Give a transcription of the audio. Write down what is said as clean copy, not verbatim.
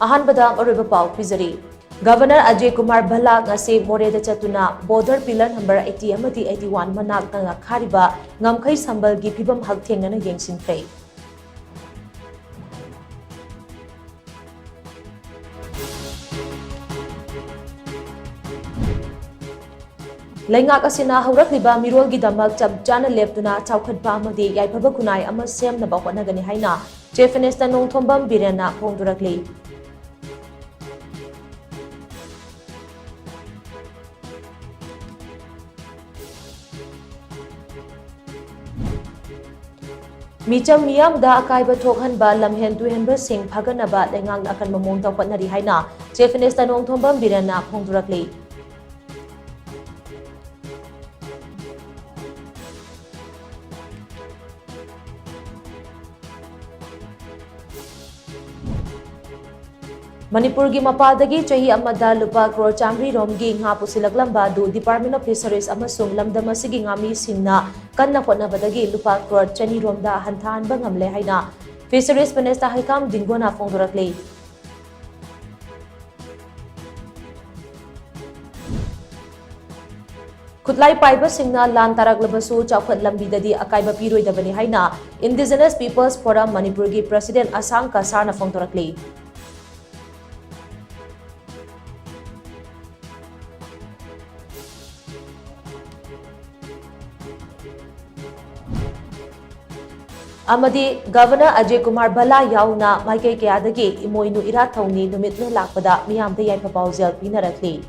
अहानबदा अरोइबा पाउ पिजरी गवर्नर अजय कुमार भल्ला ngasi मोरेदा चतुना बॉर्डर पिलर नंबर 80 अमदी 81 मनाक तना खारिबा ngamkhai sambal gi phibam hakthengna yengsinkhai Laingak asina haurakliba mirolgi damak chap chana leptuna chawkhatpa amadi yaifaba kunai ama semnaba hotnagani haina Chief Minister Nongthombam Birena phongdurakli Micham miyam da akaiba thokhanba lamhen tuhenba sing phaganaba lengang akan mamong tawkhatnari haina Chief Minister Nongthombam Birena phongdurakli Manipur gi mapadagi chahi amada lupa crore chamri romgi nga pusilaklamba du Department of Fisheries amasung lamdam asigi ngami singna kanna hotnabadagi lupa crore chani romda hanthanba ngamle haina Fisheries Minister Haikam Dingona phongdurakli Kutlai paiba singna lan taraklabasu chawkhat lambidadi akaiba piroidabani haina Indigenous Peoples Forum Manipur gi President Asang Kasarna phongdurakli Amadi Governor Ajay Kumar Bala yauna maikai kayadagi imoinu ira thauni numitna lakpada miyamda yaifa paujal pinarakli